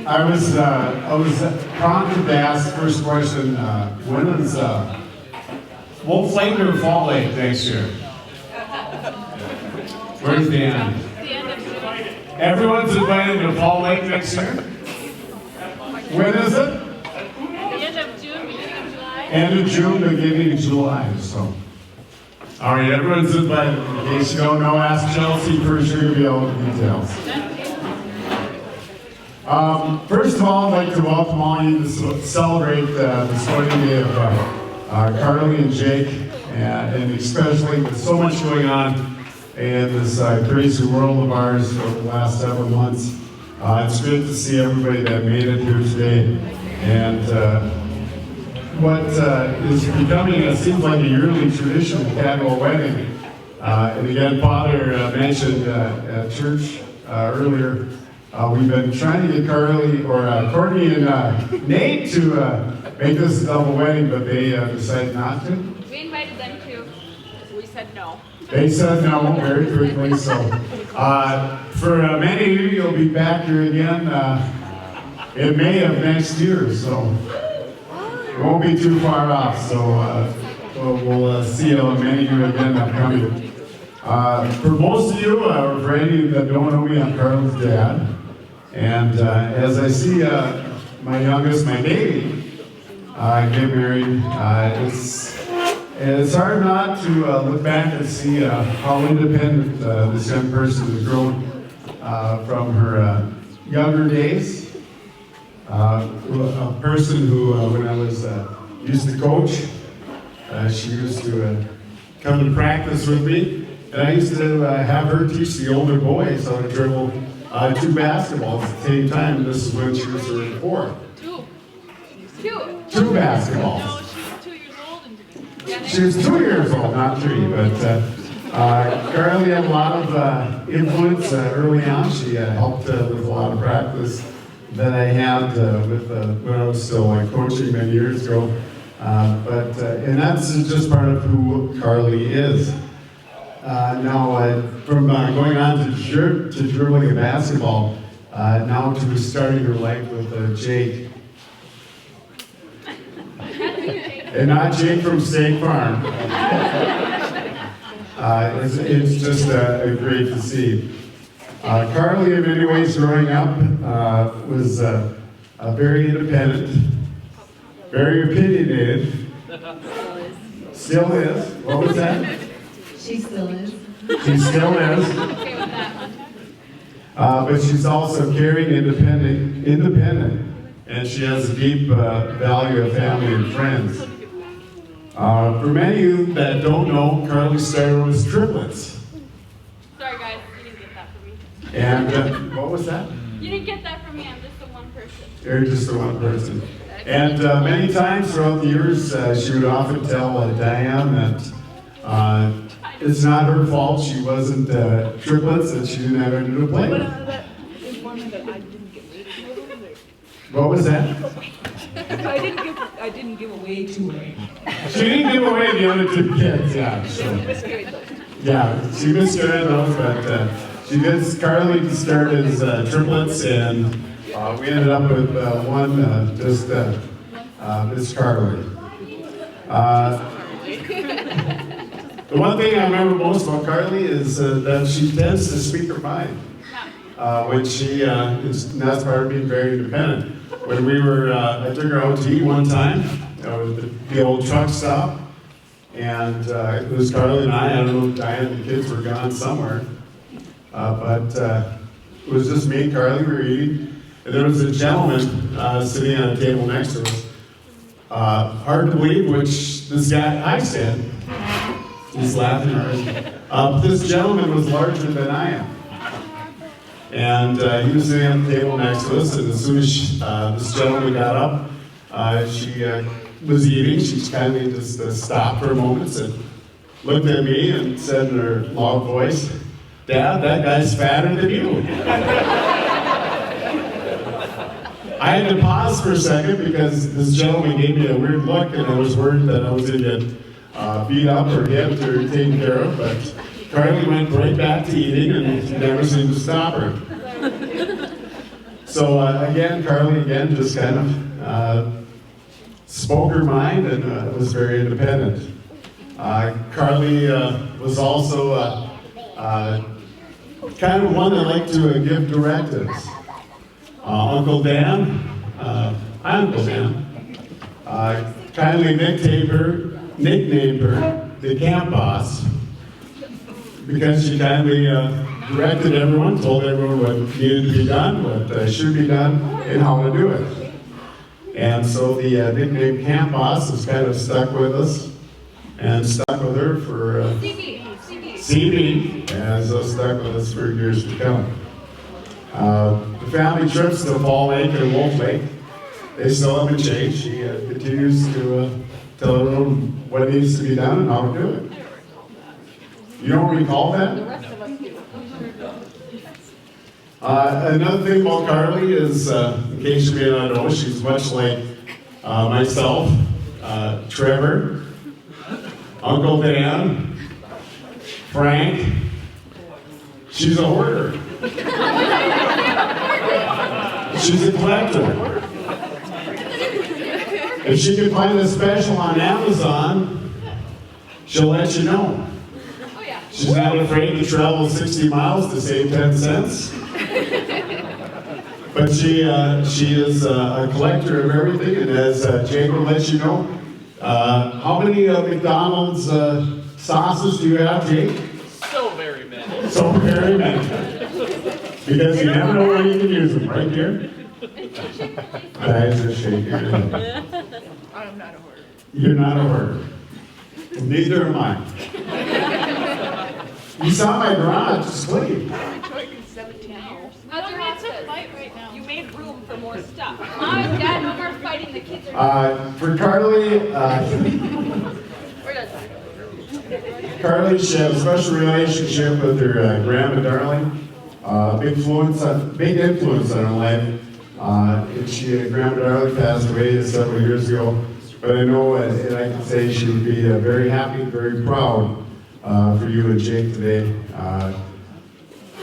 I was prompted to ask first question, when is Wolf Lake or Fall Lake next year? Where's Dan? The end of July. Everyone's invited to Fall Lake next year? When is it? The end of June, beginning of July. End of June, beginning of July, so. All right, everyone's invited. In case you don't know, ask Chelsea for sure to be all the details. First of all, I'd like to welcome all you to celebrate this wedding day of Carly and Jake, and especially with so much going on in this crazy world of ours over the last several months. It's good to see everybody that made it here today. And what is becoming, it seems like a yearly tradition, the Cadwell wedding. And again, Father mentioned at church earlier, we've been trying to get Carly, or Courtney and Nate to make this a double wedding, but they decided not to. We invited them to. We said no. They said no very quickly, so for many of you, you'll be back here again in May of next year, so it won't be too far off, so we'll see how many of you again upcoming. For most of you, or for any of you that don't know me, I'm Carl's dad, and as I see my youngest, my baby, get married, it's hard not to look back and see how independent this young person has grown from her younger days. A person who, when I was used to coach, she used to come to practice with me, and I used to have her teach the older boys how to dribble 2 basketballs at the same time. And this is when she was 4. Two basketballs. No, she was 2 years old. And She was 2 years old, not 3, but Carly had a lot of influence early on. She helped with a lot of practice that I had with when I was still coaching many years ago. And that's just part of who Carly is. Now, from going on to dribbling a basketball, now to starting her life with Jake. And not Jake from State Farm. It's just great to see. Carly, in many ways, growing up, was very independent, very opinionated. Still is. What was that? She still is. She still is. okay with that one. But she's also caring, independent, and she has a deep value of family and friends. For many of you that don't know, Carly started with triplets. Sorry, guys. You didn't get that from me. And what was that? You didn't get that from me. I'm just a one person. You're just the one person. And many times throughout the years, she would often tell Diane that it's not her fault. She wasn't triplets, and she didn't have anything to play with. What was that? I didn't give away too many. She didn't give away the other 2 kids, yeah. So. Yeah, she miscarried those, but Carly started as triplets, and we ended up with one, just Miss Carly. The one thing I remember most about Carly is that she tends to speak her mind. When she is, and that's part of being very independent. When we were, I took her out to eat one time, the old truck stop, and it was Carly and I don't know if Diane and the kids were gone somewhere, but it was just me and Carly, we were eating, and there was a gentleman sitting on a table next to us. Hard to believe, which this guy, I said, he's laughing already. This gentleman was larger than I am. And he was sitting on the table next to us, and as soon as this gentleman got up, she was eating. She kindly just stopped for a moment and looked at me and said in her loud voice, "Dad, that guy's fatter than you." I had to pause for a second because this gentleman gave me a weird look, and I was worried that I was going to get beat up or hit or taken care of, but Carly went right back to eating and never seemed to stop her. So again, Carly just kind of spoke her mind and was very independent. Carly was also kind of one that liked to give directives. Uncle Dan, Uncle Dan, kindly nicknamed her the camp boss because she kindly directed everyone, told everyone what needed to be done, what should be done, and how to do it. And so the nickname camp boss has kind of stuck with us and stuck with her for CB, and so stuck with us for years to come. The family trips to Fall Lake and Wolf Lake, they still haven't changed. She continues to tell everyone what needs to be done and how to do it. You don't recall that? Another thing about Carly is, in case you may not know, she's much like myself, Trevor, Uncle Dan, Frank. She's a hoarder. She's a collector. If she can find a special on Amazon, she'll let you know. Oh yeah. She's not afraid to travel 60 miles to save 10 cents. But she is a collector of everything, and as Jake will let you know, how many McDonald's sauces do you have, Jake? So very many. So very many. Because you never know when you can use them, right here? Eyes are shaking. I'm not a hoarder. You're not a hoarder. Neither am I. You saw my garage, it's clean. I've been talking 17 years. How's your hospice? Fight right now. You made room for more stuff. Mom and Dad, no more fighting. The kids are. For Carly, We're done. Carly, she had a special relationship with her grandma Darling. Big influence on her life. Grandma Darling passed away several years ago. But I know, and I can say she would be very happy, very proud for you and Jake today.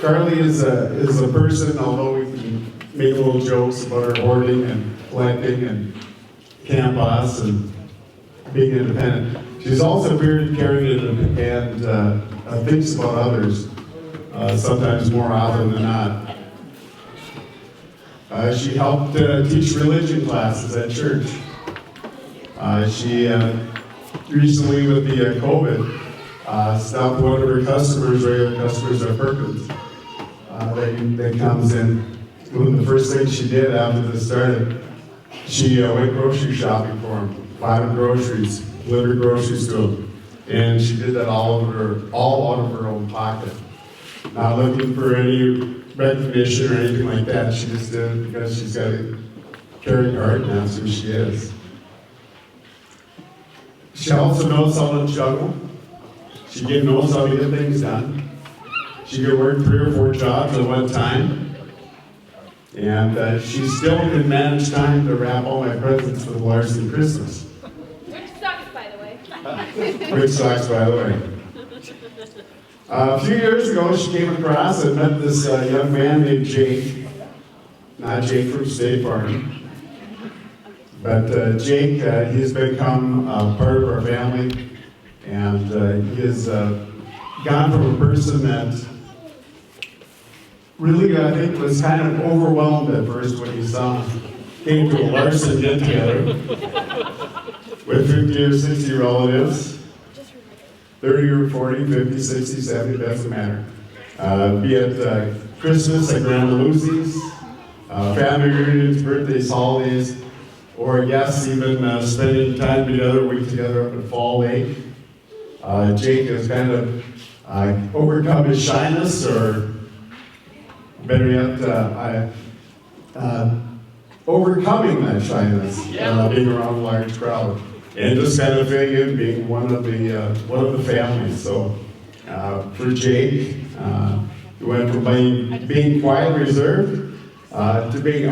Carly is a person, although we can make little jokes about her hoarding and collecting and camp boss and being independent. She's also very caring and thinks about others, sometimes more often than not. She helped teach religion classes at church. She recently, with the COVID, stopped one of her regular customers at Perkins, that comes in. One of the first things she did after this started, she went grocery shopping for him, bought him groceries, delivered groceries to him, and she did that all out of her own pocket. Not looking for any recognition or anything like that. She just did it because she's got a caring heart, and that's who she is. She also knows how to juggle. She knows how to get things done. She could work 3 or 4 jobs at one time. And she still can manage time to wrap all my presents for the Larson Christmas. Which sucks, by the way. Which sucks, by the way. A few years ago, she came across and met this young man named Jake. Not Jake from State Farm. But Jake, he's become part of our family. And he has gone from a person that really, I think, was kind of overwhelmed at first when he came to a Larson get-together with 50 or 60 relatives, 30 or 40, 50, 60, 70, doesn't matter. Be it Christmas at Grandma Lucy's, family reunions, birthdays, holidays, or yes, even spending time together, a week together up at Fall Lake. Jake has kind of overcome his shyness, or better yet, overcoming that shyness, being around a large crowd, and just kind of fitting in, being one of the families. So for Jake, he went from being quiet, reserved, to being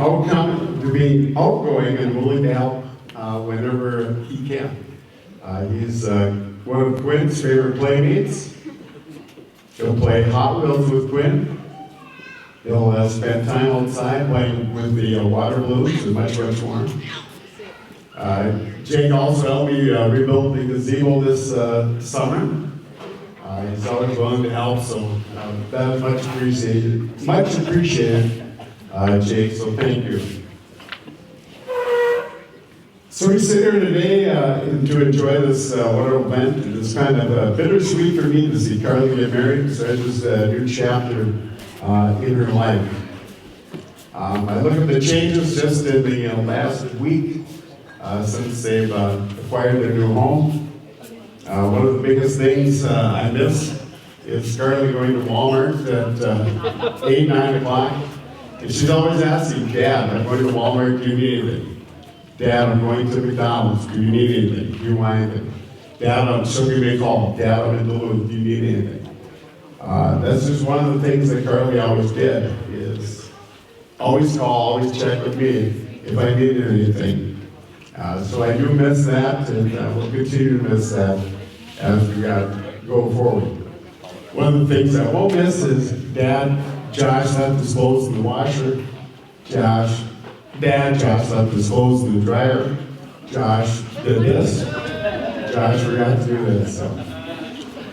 outgoing and willing to help whenever he can. He's one of Quinn's favorite playmates. He'll play Hot Wheels with Quinn. They'll spend time outside playing with the water balloons and much more. Jake also helped me rebuild the gazebo this summer. He's always willing to help, so that is much appreciated. Much appreciated, Jake, so thank you. So we sit here today to enjoy this wonderful event. It's kind of bittersweet for me to see Carly get married, so it's just a new chapter in her life. I look at the changes just in the last week since they've acquired their new home. One of the biggest things I miss is Carly going to Walmart at 8, 9 o'clock. And she's always asking, Dad, I'm going to Walmart, do you need anything? Dad, I'm going to McDonald's, do you need anything? Do you want anything? Dad, she'll give me a call. Dad, I'm in Duluth, do you need anything? That's just one of the things that Carly always did, is always call, always check with me if I needed anything. So I do miss that, and we'll continue to miss that as we go forward. One of the things I won't miss is Josh left his clothes in the washer. Josh left his clothes in the dryer. Josh did this. Josh forgot to do this. So.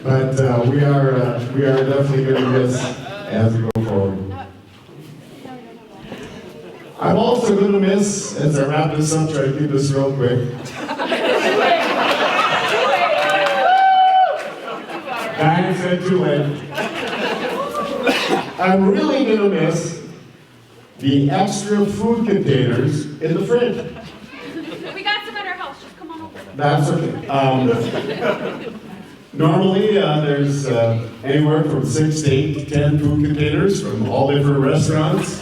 But we are definitely going to miss as we go forward. I'm also going to miss, as I wrap this up, try to keep this real quick. I said too late. I'm really going to miss the extra food containers in the fridge. We got some at our house, just come on over. That's okay. Normally, there's anywhere from 6 to 8 to 10 food containers from all different restaurants,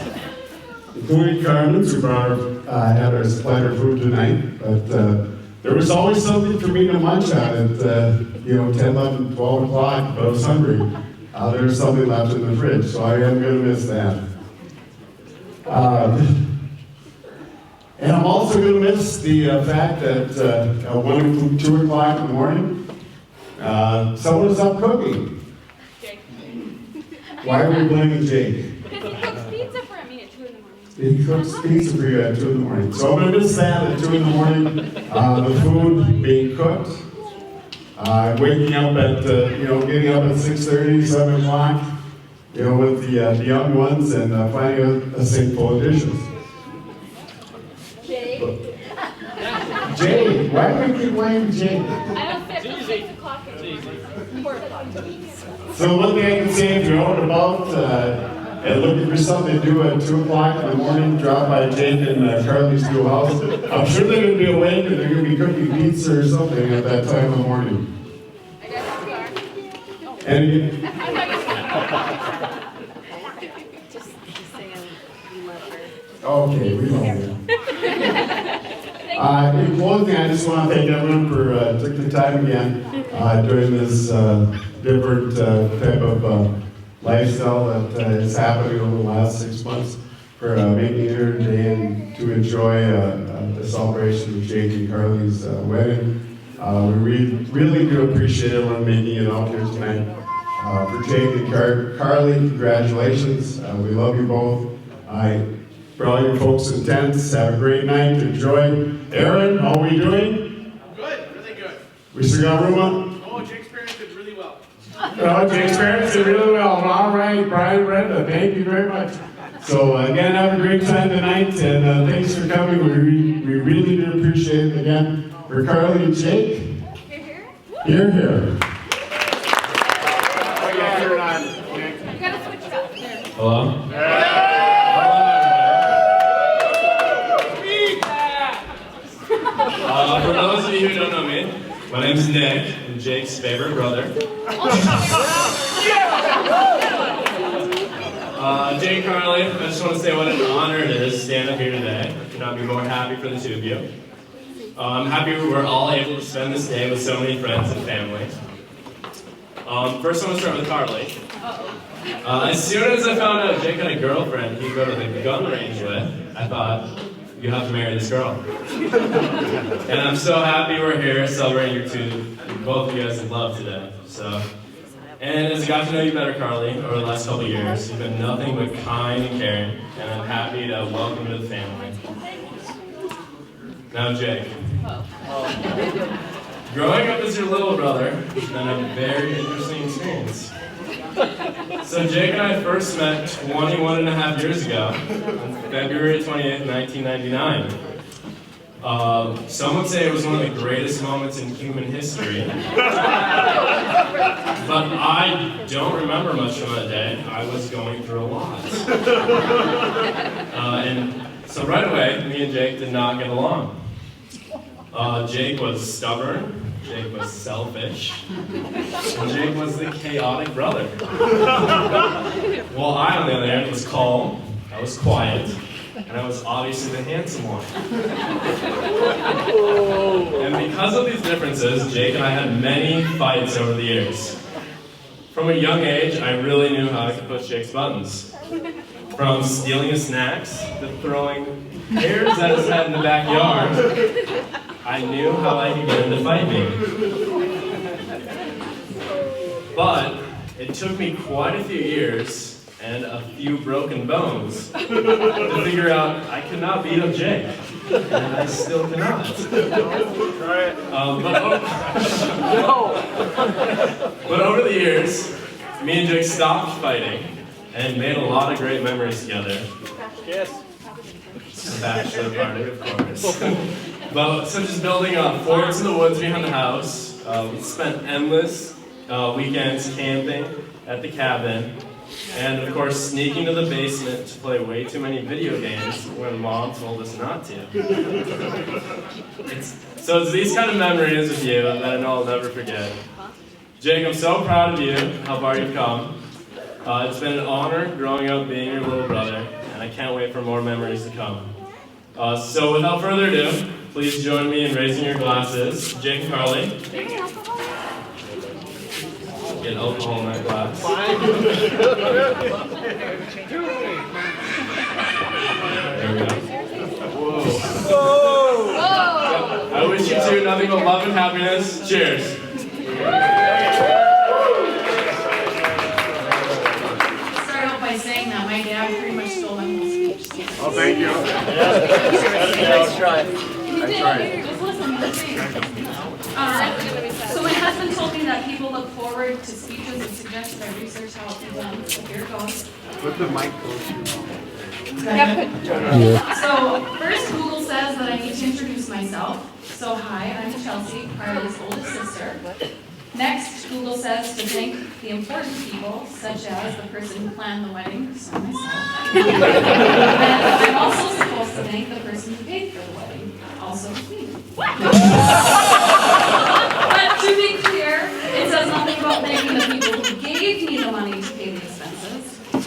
including Carmen's, who had our supplied our food tonight. But there was always something for me to munch on at 10, 11, 12 o'clock, but I was hungry. There was something left in the fridge, so I am going to miss that. And I'm also going to miss the fact that at 1 2 o'clock in the morning, someone is up cooking. Jake. Why are we blaming Jake? Because he cooks pizza for me at 2 in the morning. He cooks pizza for you at 2 in the morning. So I'm going to miss that at 2 in the morning, the food being cooked. Waking up at, getting up at 6:30, 7 o'clock, with the young ones and finding a sink full of dishes. Jay, why do we keep blaming Jay? I don't sit till 6 o'clock anymore. 4 o'clock. So one thing I can say, if you're out and about and looking for something to do at 2 o'clock in the morning, drop by Jake and Carly's new house. I'm sure they're going to be awake and they're going to be cooking pizza or something at that time in the morning. I guess we are. And Just saying we love her. okay, we love you. In closing, I just want to thank everyone for taking the time again during this different type of lifestyle that is happening over the last 6 months, for making it here today and to enjoy the celebration of Jake and Carly's wedding. We really do appreciate everyone making it out here tonight. For Jake and Carly, congratulations. We love you both. For all you folks in tents, have a great night. Enjoy. Aaron, how are we doing? Good, really good. We still got room up? Oh, Jake experienced it really well. Jake experienced it really well. All right, Brian, Brenda, thank you very much. So again, have a great time tonight, and thanks for coming. We really do appreciate it again. For Carly and Jake, here. You gotta switch it up. There. Hello? For those of you who don't know me, my name's Nick, I'm Jake's favorite brother. Jake, Carly, I just want to say what an honor it is to stand up here today. I could not be more happy for the two of you. I'm happy we're all able to spend this day with so many friends and family. First, I want to start with Carly. As soon as I found out Jake had a girlfriend he'd go to the gun range with, I thought, you have to marry this girl. And I'm so happy we're here celebrating your two, both of you guys in love today. So, And as I got to know you better, Carly, over the last couple of years, you've been nothing but kind and caring, and I'm happy to welcome you to the family. Now, Jake. Growing up as your little brother has been a very interesting experience. So Jake and I first met 21 and a half years ago, on February 28th, 1999. Some would say it was one of the greatest moments in human history. But I don't remember much from that day. I was going through a lot. And so right away, me and Jake did not get along. Jake was stubborn. Jake was selfish, and Jake was the chaotic brother. While I, on the other hand, was calm, I was quiet, and I was obviously the handsome one. And because of these differences, Jake and I had many fights over the years. From a young age, I really knew how I could push Jake's buttons. From stealing his snacks to throwing hairs at his head in the backyard, I knew how I could get him to fight me. But it took me quite a few years and a few broken bones to figure out I could not beat up Jake. And I still cannot. But over the years, me and Jake stopped fighting and made a lot of great memories together. Yes. The bachelor party, of course. But such as building forts in the woods behind the house. We spent endless weekends camping at the cabin. And of course, sneaking to the basement to play way too many video games when Mom told us not to. So it's these kind of memories with you that I know I'll never forget. Jake, I'm so proud of you, how far you've come. It's been an honor growing up being your little brother, and I can't wait for more memories to come. So without further ado, please join me in raising your glasses. Jake and Carly. Get alcohol in that glass. There we go. Whoa. I wish you two nothing but love and happiness. Cheers. Start out by saying that my dad pretty much stole my whole speech. Oh, thank you. Nice try. Just listen to the thing. So my husband told me that people look forward to speeches and suggested I research how it can be done. So here it goes. Put the mic close. So first Google says that I need to introduce myself. So hi, I'm Chelsea, Carly's oldest sister. Next, Google says to thank the important people, such as the person who planned the wedding, so myself. And I'm also supposed to thank the person who paid for the wedding, also me. But to be clear, it says nothing about thanking the people who gave me the money to pay the expenses. So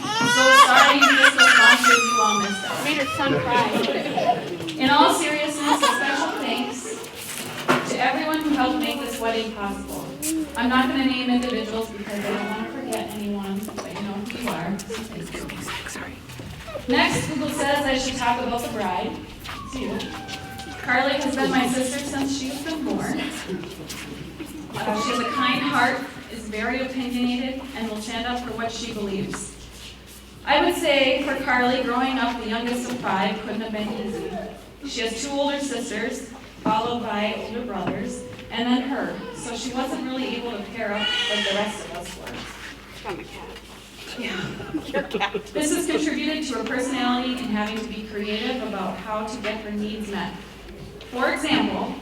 sorry this responses you all missed out. Made her son cry. In all seriousness, a special thanks to everyone who helped make this wedding possible. I'm not going to name individuals because I don't want to forget anyone, but you know who you are. So thank you. Next, Google says I should talk about the bride. It's you. Carly has been my sister since she's been born. She has a kind heart, is very opinionated, and will stand up for what she believes. I would say for Carly, growing up the youngest of 5 couldn't have been easy. She has 2 older sisters, followed by older brothers, and then her. So she wasn't really able to pair up like the rest of us were. I'm a cat. Yeah. This has contributed to her personality and having to be creative about how to get her needs met. For example,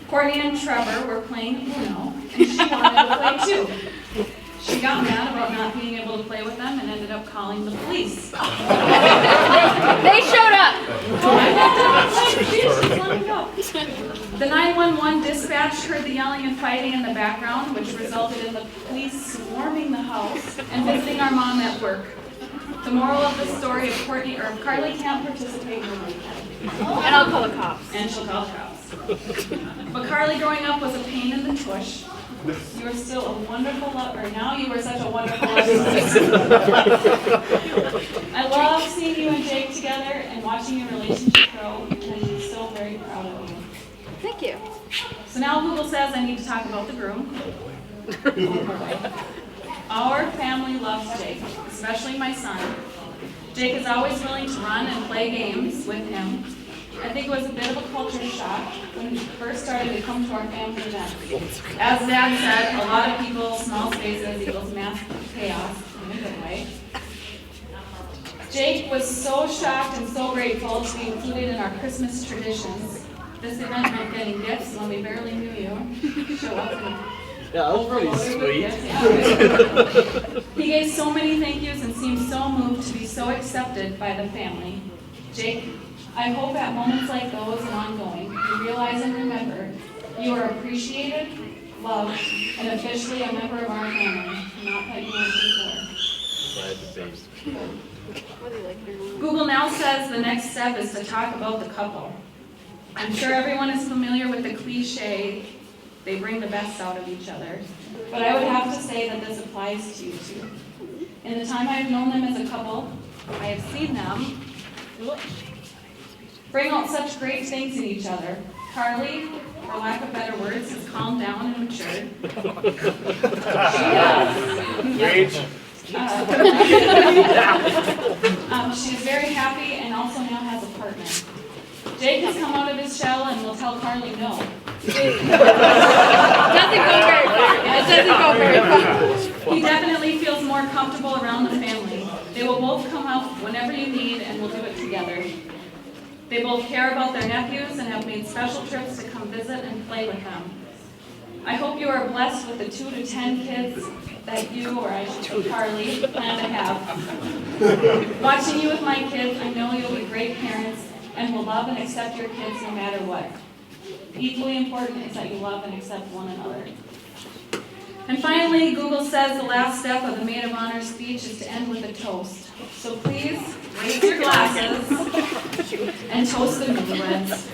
Courtney and Trevor were playing Uno, and she wanted to play too. She got mad about not being able to play with them and ended up calling the police. They showed up. The 911 dispatch heard the yelling and fighting in the background, which resulted in the police swarming the house and visiting our mom at work. The moral of the story of Carly can't participate in the weekend. And I'll call the cops. And she'll call the cops. But Carly growing up was a pain in the tush. You were still a wonderful lover. Now you were such a wonderful lover. I love seeing you and Jake together and watching your relationship grow, and I'm so very proud of you. Thank you. So now Google says I need to talk about the groom. Our family loves Jake, especially my son. Jake is always willing to run and play games with him. I think it was a bit of a culture shock when he first started to come to our family events. As Dad said, a lot of people, small spaces equals mass chaos in a good way. Jake was so shocked and so grateful to be included in our Christmas traditions. This event meant getting gifts when we barely knew you. Show up and Yeah, that was pretty overloaded with sweet. gifts. Yeah. He gave so many thank yous and seemed so moved to be so accepted by the family. Jake, I hope at moments like those and ongoing, you realize and remember you are appreciated, loved, and officially a member of our family, not that you weren't before. Glad to taste. Google now says the next step is to talk about the couple. I'm sure everyone is familiar with the cliche, they bring the best out of each other. But I would have to say that this applies to you too. In the time I've known them as a couple, I have seen them bring out such great things in each other. Carly, for lack of better words, has calmed down and matured. Rage. She is very happy and also now has a partner. Jake has come out of his shell and will tell Carly no. Doesn't go very far. It doesn't go very far. He definitely feels more comfortable around the family. They will both come out whenever you need and we'll do it together. They both care about their nephews and have made special trips to come visit and play with them. I hope you are blessed with the 2 to 10 kids that you, or I should say Carly, plan to have. Watching you with my kids, I know you'll be great parents and will love and accept your kids no matter what. Equally important is that you love and accept one another. And finally, Google says the last step of the maid of honor speech is to end with a toast. So please, raise your glasses and toast the newlyweds.